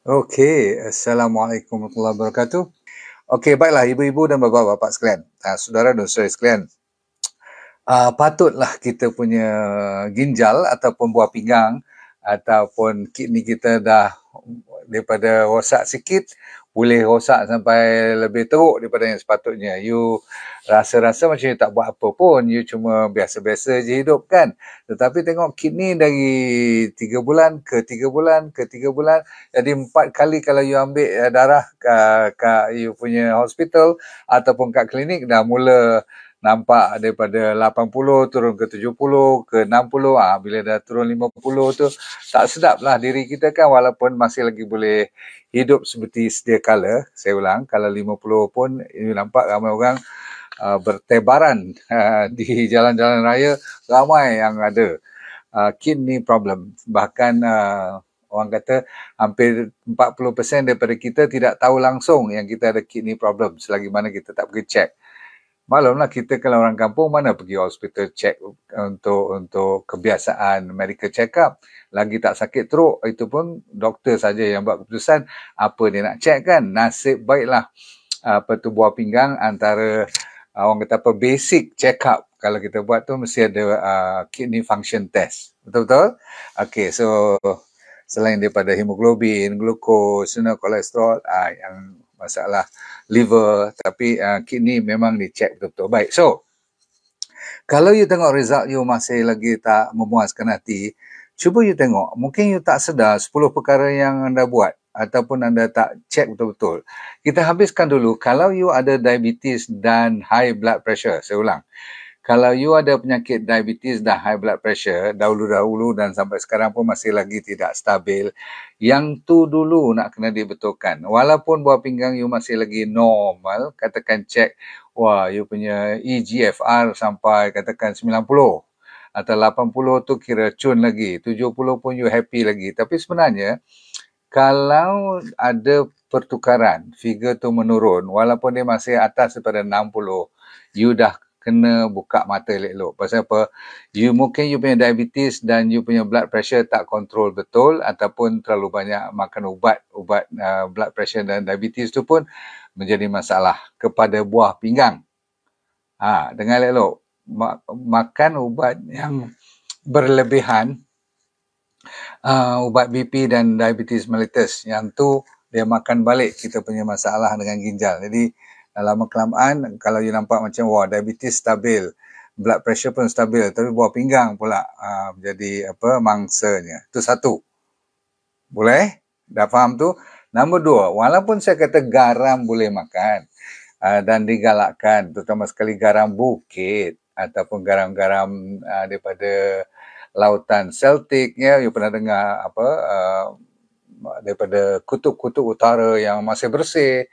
Okey, Assalamualaikum warahmatullahi wabarakatuh. Okey, baiklah ibu-ibu dan bapa-bapa sekalian, saudara dan saudari sekalian, patutlah kita punya ginjal ataupun buah pinggang ataupun kidney kita dah daripada rosak sikit, boleh rosak sampai lebih teruk daripada yang sepatutnya. You rasa-rasa macam you tak buat apa pun, you cuma biasa-biasa je hidup kan. Tetapi tengok kidney dari 3 bulan ke 3 bulan ke 3 bulan, jadi 4 kali kalau you ambil darah kat you punya hospital ataupun kat klinik, dah mula nampak daripada 80 turun ke 70 ke 60. Bila dah turun 50 tu tak sedap lah diri kita kan, walaupun masih lagi boleh hidup seperti sedia kala. Saya ulang, kalau 50 pun nampak ramai orang bertebaran di jalan-jalan raya, ramai yang ada kidney problem. Bahkan orang kata hampir 40% daripada kita tidak tahu langsung yang kita ada kidney problem selagi mana kita tak pergi check. Maklumlah kita kalau orang kampung mana pergi hospital check untuk kebiasaan medical check up. Lagi tak sakit teruk, itu pun doktor saja yang buat keputusan apa dia nak check kan. Nasib baiklah buah pinggang antara orang kata apa basic check up kalau kita buat tu mesti ada kidney function test. Betul-betul? Okay, so selain daripada hemoglobin, glukos, kolesterol, yang masalah liver, tapi kidney memang dicek betul-betul. Baik, so kalau you tengok result you masih lagi tak memuaskan hati, cuba you tengok, mungkin you tak sedar 10 perkara yang anda buat ataupun anda tak cek betul-betul. Kita habiskan dulu, kalau you ada diabetes dan high blood pressure, saya ulang, kalau you ada penyakit diabetes dan high blood pressure, dahulu-dahulu dan sampai sekarang pun masih lagi tidak stabil, yang tu dulu nak kena dibetulkan. Walaupun buah pinggang you masih lagi normal, katakan cek, you punya EGFR sampai katakan 90 atau 80 tu kira cun lagi, 70 pun you happy lagi. Tapi sebenarnya, kalau ada pertukaran, figure tu menurun, walaupun dia masih atas daripada 60, you dah kena buka mata elok-elok. Pasal apa? Mungkin you punya diabetes dan you punya blood pressure tak kontrol betul ataupun terlalu banyak makan ubat blood pressure dan diabetes tu pun menjadi masalah kepada buah pinggang. Dengar elok-elok. Makan ubat yang berlebihan, ubat BP dan diabetes mellitus, yang tu dia makan balik kita punya masalah dengan ginjal. Jadi lama-kelamaan kalau you nampak macam diabetes stabil, blood pressure pun stabil, tapi buah pinggang pula menjadi mangsanya. Itu satu. Boleh? Dah faham tu? Nombor dua, walaupun saya kata garam boleh makan dan digalakkan, terutama sekali garam bukit ataupun garam-garam daripada lautan Celtic, you pernah dengar daripada kutub-kutub utara yang masih bersih,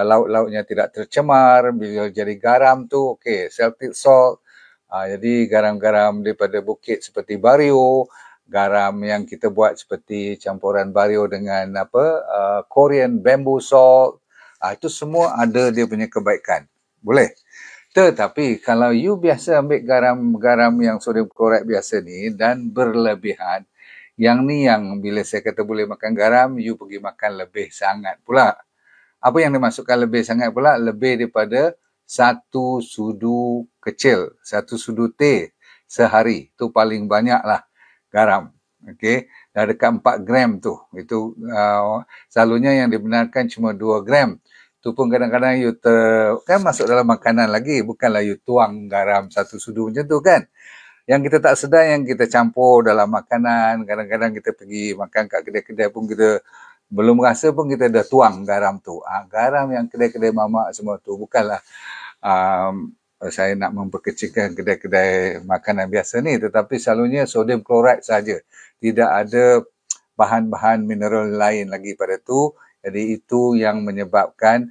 laut-lautnya tidak tercemar, bila jadi garam tu, Celtic salt, jadi garam-garam daripada bukit seperti Bario, garam yang kita buat seperti campuran Bario dengan Korean bamboo salt, itu semua ada dia punya kebaikan. Boleh? Tetapi kalau you biasa ambil garam-garam yang sodium klorat biasa ni dan berlebihan, yang ni yang bila saya kata boleh makan garam, you pergi makan lebih sangat pula. Apa yang dimasukkan lebih sangat pula? Lebih daripada 1 sudu kecil, 1 sudu teh sehari. Itu paling banyak lah garam. Okey, dah dekat 4 gram tu. Itu selalunya yang dibenarkan cuma 2 gram. Tu pun kadang-kadang you kan masuk dalam makanan lagi, bukanlah you tuang garam 1 sudu macam tu kan. Yang kita tak sedar, yang kita campur dalam makanan, kadang-kadang kita pergi makan kat kedai-kedai pun kita belum rasa pun kita dah tuang garam tu. Garam yang kedai-kedai mamak semua tu bukanlah saya nak memperkecilkan kedai-kedai makanan biasa ni, tetapi selalunya sodium klorat saja. Tidak ada bahan-bahan mineral lain lagi pada tu. Jadi itu yang menyebabkan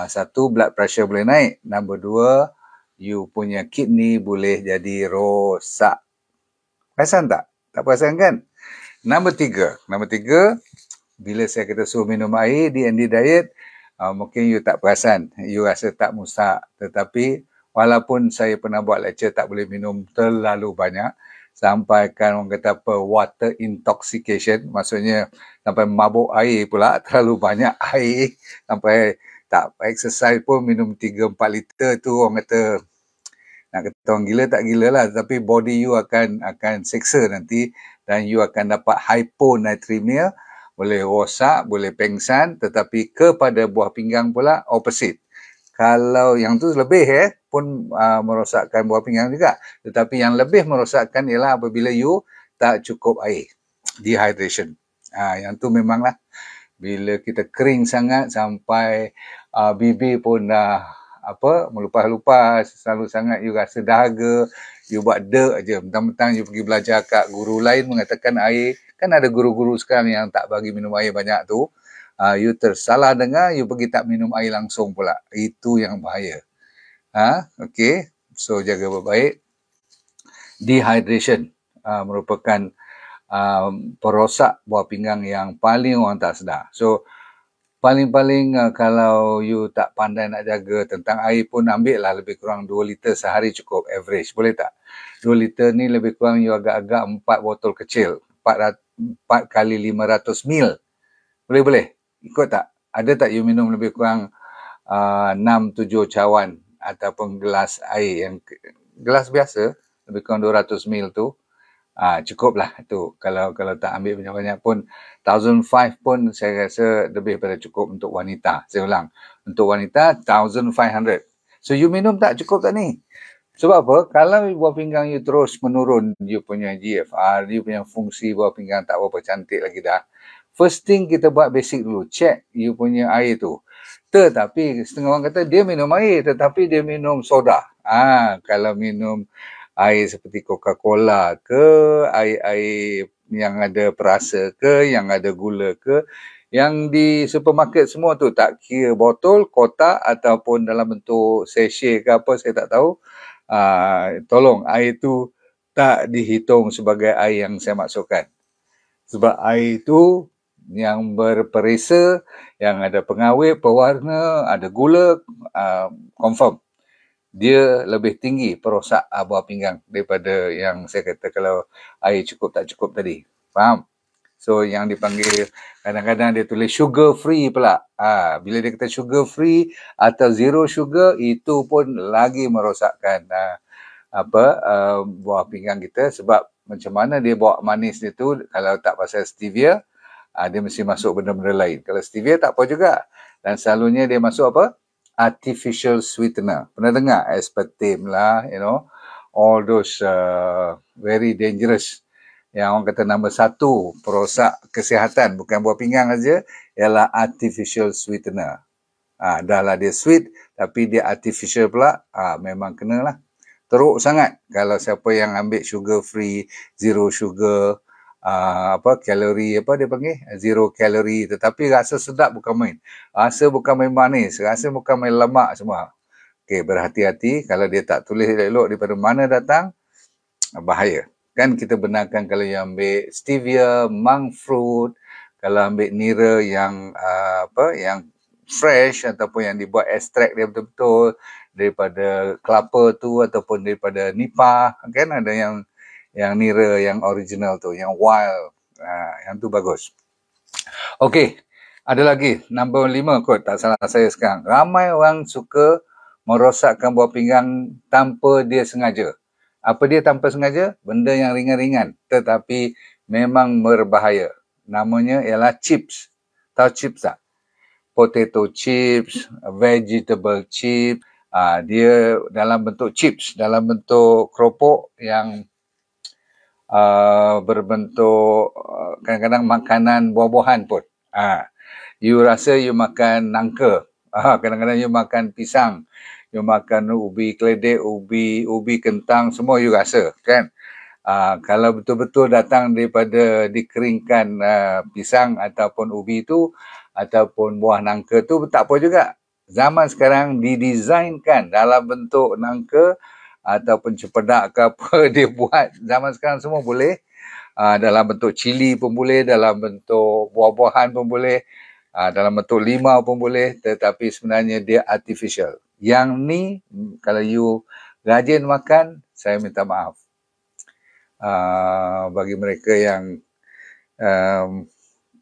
satu, blood pressure boleh naik. Nombor dua, you punya kidney boleh jadi rosak. Perasan tak? Tak perasan kan? Nombor tiga, bila saya kata suruh minum air, DND diet, mungkin you tak perasan, you rasa tak musak. Tetapi walaupun saya pernah buat lecture tak boleh minum terlalu banyak, sampaikan orang kata apa, water intoxication, maksudnya sampai mabuk air pula, terlalu banyak air, sampai tak exercise pun minum 3-4 liter tu orang kata, nak kata orang gila tak gila lah, tapi body you akan seksa nanti dan you akan dapat hyponatremia, boleh rosak, boleh pengsan, tetapi kepada buah pinggang pula opposite. Kalau yang tu lebih pun merosakkan buah pinggang juga. Tetapi yang lebih merosakkan ialah apabila you tak cukup air. Dehydration. Yang tu memanglah bila kita kering sangat sampai bibir pun dah melupas-lupas, selalu sangat you rasa dahaga, you buat dek aje. Mentang-mentang you pergi belajar kat guru lain mengatakan air, kan ada guru-guru sekarang yang tak bagi minum air banyak tu. You tersalah dengar, you pergi tak minum air langsung pula. Itu yang bahaya. Okay. So, jaga baik-baik. Dehydration merupakan perosak buah pinggang yang paling orang tak sedar. So, paling-paling kalau you tak pandai nak jaga tentang air pun, ambil lah lebih kurang 2 liter sehari cukup, average. Boleh tak? 2 liter ni lebih kurang you agak-agak 4 botol kecil. 4 kali 500 ml. Boleh? Ikut tak? Ada tak you minum lebih kurang 6-7 cawan ataupun gelas air yang gelas biasa lebih kurang 200 ml tu, cukup lah tu. Kalau tak ambil banyak-banyak pun 1,500 pun saya rasa lebih pada cukup untuk wanita. Saya ulang, untuk wanita 1,500. So you minum tak cukup tak ni? Sebab apa? Kalau buah pinggang you terus menurun, you punya GFR, you punya fungsi buah pinggang tak berapa cantik lagi dah. First thing kita buat basic dulu, check you punya air tu. Tetapi setengah orang kata dia minum air, tetapi dia minum soda. Kalau minum air seperti Coca-Cola ke, air yang ada perasa ke, yang ada gula ke, yang di supermarket semua tu, tak kira botol, kotak ataupun dalam bentuk sachet ke apa, saya tak tahu. Tolong, air tu tak dihitung sebagai air yang saya maksudkan. Sebab air tu yang berperisa, yang ada pengawet, pewarna, ada gula, confirm dia lebih tinggi perosak buah pinggang daripada yang saya kata kalau air cukup tak cukup tadi. Faham? So yang dipanggil, kadang-kadang dia tulis sugar free pula. Bila dia kata sugar free atau zero sugar, itu pun lagi merosakkan buah pinggang kita. Sebab macam mana dia bawa manis dia tu, kalau tak pasal stevia, dia mesti masuk benda-benda lain. Kalau stevia tak apa juga. Dan selalunya dia masuk apa? Artificial sweetener. Pernah dengar? Aspartame lah, all those very dangerous. Yang orang kata nombor 1 perosak kesihatan, bukan buah pinggang saja, ialah artificial sweetener. Dah lah dia sweet, tapi dia artificial pula, memang kenalah. Teruk sangat kalau siapa yang ambil sugar free, zero sugar, kalori, dia panggil zero kalori, tetapi rasa sedap bukan main, rasa bukan main manis, rasa bukan main lemak semua. Okey, berhati-hati kalau dia tak tulis elok daripada mana datang, bahaya. Kan kita benarkan kalau yang ambil stevia, monk fruit, kalau ambil nira yang yang fresh ataupun yang dibuat ekstrak dia betul-betul daripada kelapa tu ataupun daripada nipah, kan ada yang nira, yang original tu, yang wild. Yang tu bagus. Okey, ada lagi. Nombor 5 kot, tak salah saya sekarang. Ramai orang suka merosakkan buah pinggang tanpa dia sengaja. Apa dia tanpa sengaja? Benda yang ringan-ringan. Tetapi memang berbahaya. Namanya ialah chips. Tahu chips tak? Potato chips, vegetable chips. Dia dalam bentuk chips, dalam bentuk keropok yang berbentuk kadang-kadang makanan buah-buahan pun. You rasa you makan nangka, kadang-kadang you makan pisang, you makan ubi keledek, ubi kentang, semua you rasa, kan? Kalau betul-betul datang daripada dikeringkan pisang ataupun ubi tu ataupun buah nangka tu, tak apa juga. Zaman sekarang didesainkan dalam bentuk nangka ataupun cempedak ke apa dia buat. Zaman sekarang semua boleh. Dalam bentuk cili pun boleh, dalam bentuk buah-buahan pun boleh, dalam bentuk limau pun boleh, tetapi sebenarnya dia artificial. Yang ni, kalau you rajin makan, saya minta maaf. Bagi mereka yang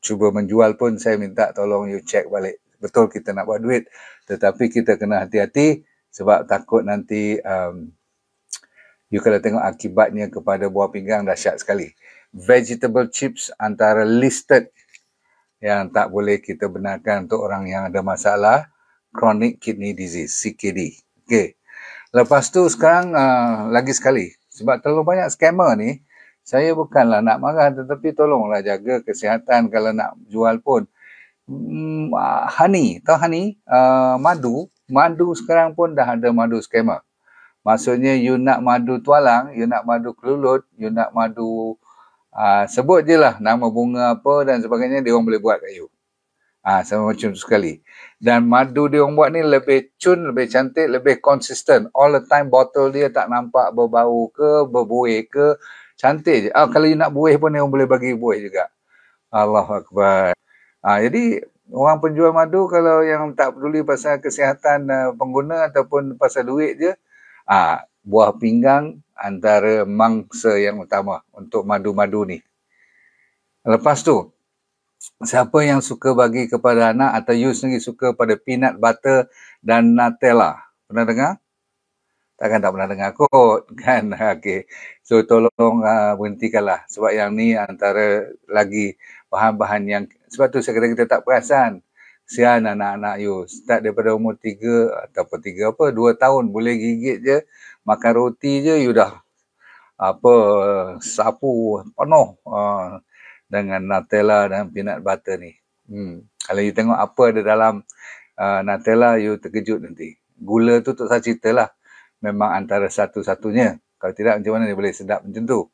cuba menjual pun, saya minta tolong you check balik. Betul kita nak buat duit, tetapi kita kena hati-hati sebab takut nanti you kalau tengok akibatnya kepada buah pinggang dahsyat sekali. Vegetable chips antara listed yang tak boleh kita benarkan untuk orang yang ada masalah chronic kidney disease, CKD. Okay. Lepas tu sekarang lagi sekali, sebab terlalu banyak scammer ni, saya bukanlah nak marah, tetapi tolonglah jaga kesihatan kalau nak jual pun. Honey, tahu honey? Madu sekarang pun dah ada madu scammer. Maksudnya you nak madu tualang, you nak madu kelulut, you nak madu sebut je lah nama bunga apa dan sebagainya, dia orang boleh buat kat you. Sama macam tu sekali. Dan madu dia orang buat ni lebih cun, lebih cantik, lebih konsisten. All the time botol dia tak nampak berbau ke, berbuih ke, cantik je. Kalau you nak buih pun dia orang boleh bagi buih juga. Allahu Akbar. Jadi orang penjual madu kalau yang tak peduli pasal kesihatan pengguna ataupun pasal duit je, buah pinggang antara mangsa yang utama untuk madu-madu ni. Lepas tu, siapa yang suka bagi kepada anak atau you sendiri suka pada peanut butter dan Nutella? Pernah dengar? Takkan tak pernah dengar kot, kan? Okay. So, tolong berhentikanlah. Sebab yang ni antara lagi bahan-bahan yang, sebab tu saya kata kita tak perasan. Kesian anak-anak you. Start daripada umur 3 ataupun 2 tahun. Boleh gigit je. Makan roti je, you dah sapu penuh dengan Nutella dan peanut butter ni. Kalau you tengok apa ada dalam Nutella, you terkejut nanti. Gula tu tak usah cerita lah. Memang antara satu-satunya. Kalau tidak, macam mana dia boleh sedap macam tu?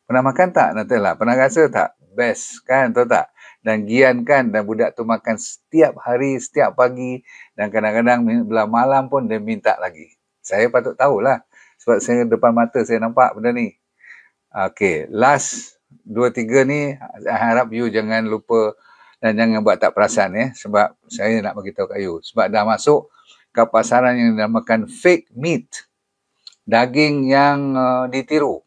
Pernah makan tak Nutella? Pernah rasa tak? Best kan, tahu tak? Dan Gian kan, dan budak tu makan setiap hari, setiap pagi, dan kadang-kadang belah malam pun dia minta lagi. Saya patut tahulah, sebab saya depan mata saya nampak benda ni. Okay, last 2-3 ni, saya harap you jangan lupa dan jangan buat tak perasan sebab saya nak bagi tahu kat you. Sebab dah masuk ke pasaran yang dinamakan fake meat. Daging yang ditiru.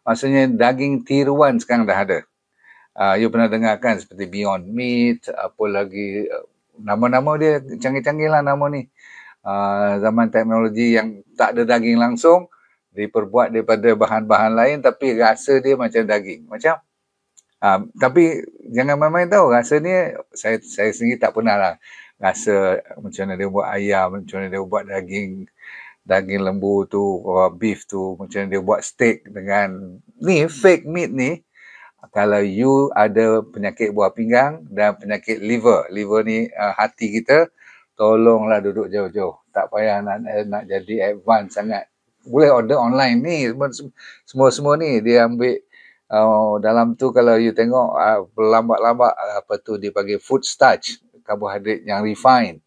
Maksudnya daging tiruan sekarang dah ada. You pernah dengar kan seperti Beyond Meat, apa lagi, nama-nama dia canggih-canggih lah nama ni. Zaman teknologi yang tak ada daging langsung, diperbuat daripada bahan-bahan lain tapi rasa dia macam daging. Macam tapi jangan main-main tahu, rasa ni saya sendiri tak pernah lah rasa macam mana dia buat ayam, macam mana dia buat daging lembu tu, beef tu, macam mana dia buat steak dengan ni fake meat ni. Kalau you ada penyakit buah pinggang dan penyakit liver ni hati kita, tolonglah duduk jauh-jauh. Tak payah nak jadi advance sangat. Boleh order online ni, semua ni dia ambil dalam tu. Kalau you tengok lambat-lambat apa tu dia panggil food starch, karbohidrat yang refined,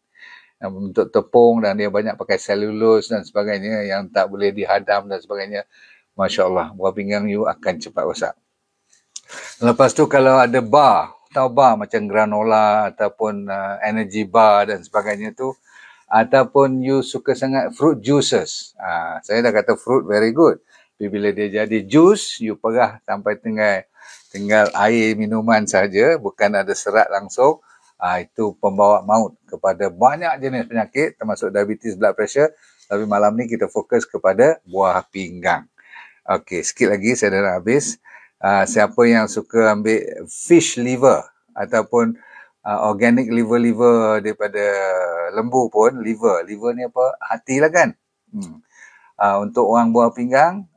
untuk tepung, dan dia banyak pakai selulose dan sebagainya yang tak boleh dihadam dan sebagainya. Masya Allah, buah pinggang you akan cepat rosak. Lepas tu kalau ada bar, tahu bar macam granola ataupun energy bar dan sebagainya tu, ataupun you suka sangat fruit juices. Saya dah kata fruit very good. Tapi bila dia jadi jus, you perah sampai tinggal air minuman saja, bukan ada serat langsung. Itu pembawa maut kepada banyak jenis penyakit termasuk diabetes, blood pressure. Tapi malam ni kita fokus kepada buah pinggang. Okey, sikit lagi saya dah nak habis. Siapa yang suka ambil fish liver ataupun organic liver daripada lembu pun, liver ni apa? Hati lah kan. Untuk orang buah pinggang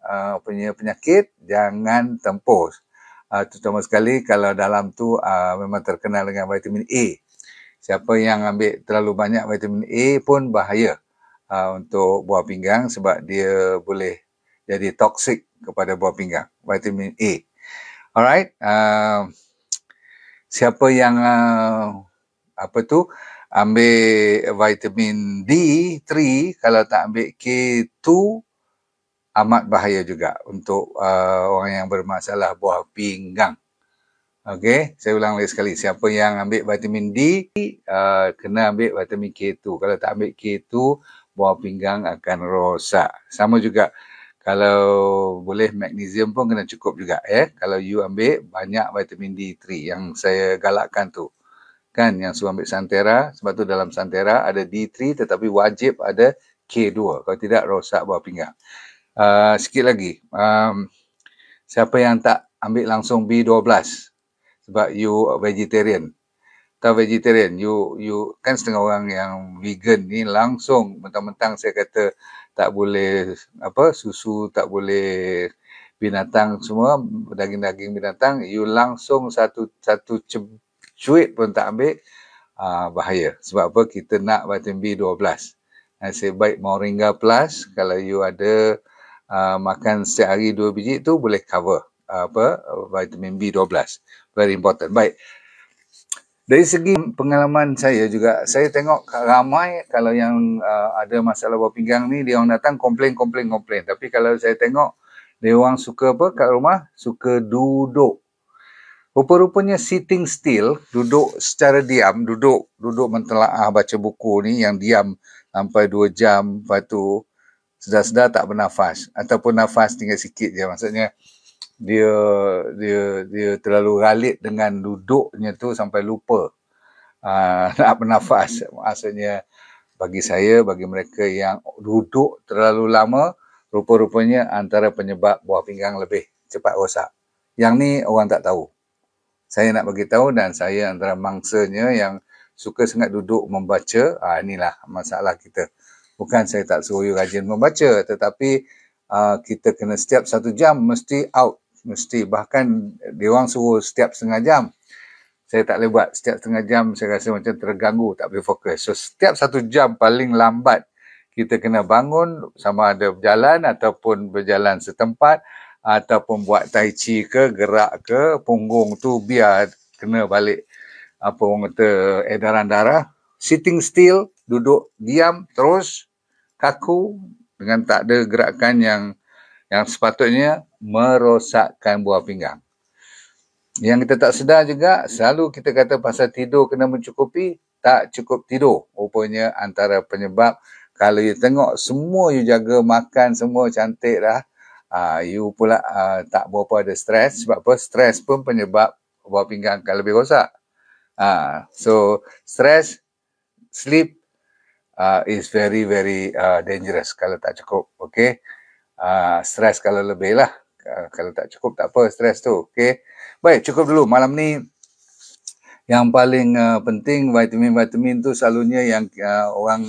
punya penyakit, jangan tempuh. Terutama sekali kalau dalam tu memang terkenal dengan vitamin A. Siapa yang ambil terlalu banyak vitamin A pun bahaya untuk buah pinggang, sebab dia boleh jadi toksik kepada buah pinggang, vitamin A. Alright. Siapa yang ambil vitamin D3, kalau tak ambil K2, amat bahaya juga untuk orang yang bermasalah buah pinggang. Okey, saya ulang lagi sekali. Siapa yang ambil vitamin D, kena ambil vitamin K2. Kalau tak ambil K2, buah pinggang akan rosak. Sama juga Kalau boleh magnesium pun kena cukup juga Kalau you ambil banyak vitamin D3 yang saya galakkan tu. Kan yang suruh ambil Santera, sebab tu dalam Santera ada D3 tetapi wajib ada K2. Kalau tidak rosak buah pinggang. Sikit lagi. Siapa yang tak ambil langsung B12 sebab you vegetarian. Atau vegetarian, you kan setengah orang yang vegan ni langsung mentang-mentang saya kata tak boleh susu, tak boleh binatang semua, daging-daging binatang, you langsung satu cuit pun tak ambil, bahaya. Sebab apa? Kita nak vitamin B12. Saya baik Moringa Plus, kalau you ada makan setiap hari 2 biji tu boleh cover vitamin B12. Very important. Baik. Dari segi pengalaman saya juga, saya tengok ramai kalau yang ada masalah buah pinggang ni, dia orang datang komplain. Tapi kalau saya tengok, dia orang suka apa kat rumah? Suka duduk. Rupa-rupanya sitting still, duduk secara diam, duduk mentelaah baca buku ni yang diam sampai 2 jam, lepas tu sedar-sedar tak bernafas. Ataupun nafas tinggal sikit je. Maksudnya, dia terlalu ralit dengan duduknya tu sampai lupa nak bernafas. Maksudnya bagi saya, bagi mereka yang duduk terlalu lama, rupa-rupanya antara penyebab buah pinggang lebih cepat rosak. Yang ni orang tak tahu. Saya nak bagi tahu, dan saya antara mangsanya yang suka sangat duduk membaca. Inilah masalah kita. Bukan saya tak suruh you rajin membaca, tetapi kita kena setiap 1 jam mesti out. Mesti, bahkan dia orang suruh setiap setengah jam. Saya tak boleh buat setiap setengah jam, saya rasa macam terganggu, tak boleh fokus. So setiap 1 jam paling lambat kita kena bangun, sama ada berjalan ataupun berjalan setempat, ataupun buat tai chi ke, gerak ke, punggung tu biar kena balik apa orang kata edaran darah. Sitting still, duduk diam terus, kaku dengan tak ada gerakan yang sepatutnya merosakkan buah pinggang. Yang kita tak sedar juga, selalu kita kata pasal tidur kena mencukupi, tak cukup tidur. Rupanya antara penyebab, kalau you tengok semua you jaga makan, semua cantik dah, you pula tak berapa ada stres. Sebab apa? Stres pun penyebab buah pinggang akan lebih rosak. So, stress, sleep is very, very dangerous kalau tak cukup. Okay? Stres kalau lebih lah. Kalau tak cukup tak apa stres tu. Okay? Baik, cukup dulu. Malam ni yang paling penting vitamin-vitamin tu selalunya yang orang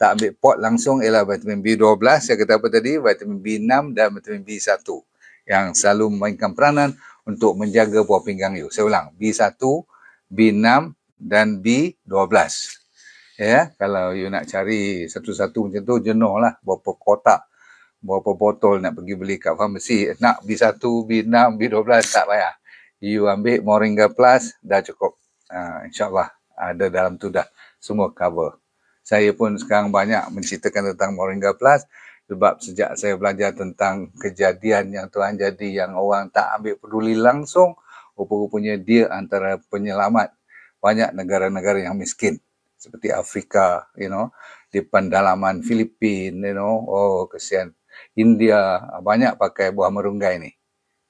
tak ambil pot langsung ialah vitamin B12. Saya kata apa tadi? Vitamin B6 dan vitamin B1 yang selalu memainkan peranan untuk menjaga buah pinggang you. Saya ulang, B1, B6 dan B12. Ya, kalau you nak cari satu-satu macam tu jenuh lah. Berapa kotak, berapa botol nak pergi beli kat farmasi. Nak B1, B6, B12 tak payah. You ambil Moringa Plus dah cukup. InsyaAllah ada dalam tu dah semua cover. Saya pun sekarang banyak menceritakan tentang Moringa Plus sebab sejak saya belajar tentang kejadian yang Tuhan jadi yang orang tak ambil peduli langsung, rupa-rupanya dia antara penyelamat banyak negara-negara yang miskin seperti Afrika, di pendalaman Filipina, oh kesian. India banyak pakai buah merunggai ni.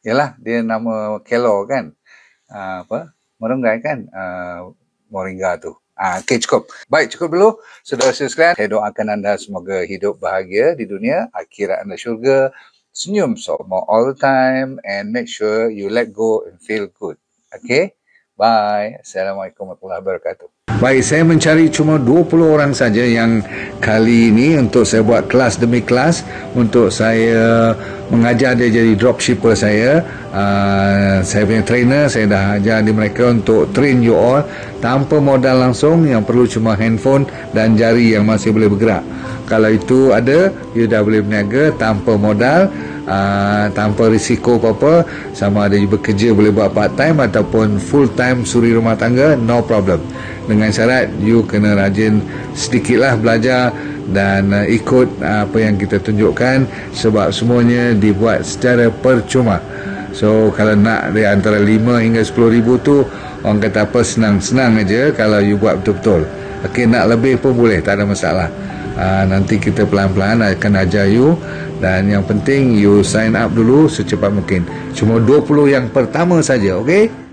Yalah, dia nama Kelo kan. Merunggai kan, Moringa tu. Okey, cukup. Baik, cukup dulu. Saudara-saudara sekalian, saya doakan anda semoga hidup bahagia di dunia, akhirat anda syurga, senyum more all the time, and make sure you let go and feel good. Okay? Bye. Assalamualaikum warahmatullahi wabarakatuh. Baik, saya mencari cuma 20 orang saja yang kali ini untuk saya buat kelas demi kelas untuk saya mengajar dia jadi dropshipper saya. Saya punya trainer, saya dah ajar di mereka untuk train you all tanpa modal langsung, yang perlu cuma handphone dan jari yang masih boleh bergerak. Kalau itu ada, you dah boleh berniaga tanpa modal, tanpa risiko apa-apa, sama ada you bekerja boleh buat part time ataupun full time suri rumah tangga, no problem. Dengan syarat you kena rajin sedikitlah belajar dan ikut apa yang kita tunjukkan, sebab semuanya dibuat secara percuma. So kalau nak di antara 5 hingga 10 ribu tu, orang kata apa, senang-senang aja kalau you buat betul-betul. Okey, nak lebih pun boleh, tak ada masalah. Nanti kita pelan-pelan akan ajar you, dan yang penting you sign up dulu secepat mungkin. Cuma 20 yang pertama saja, okey?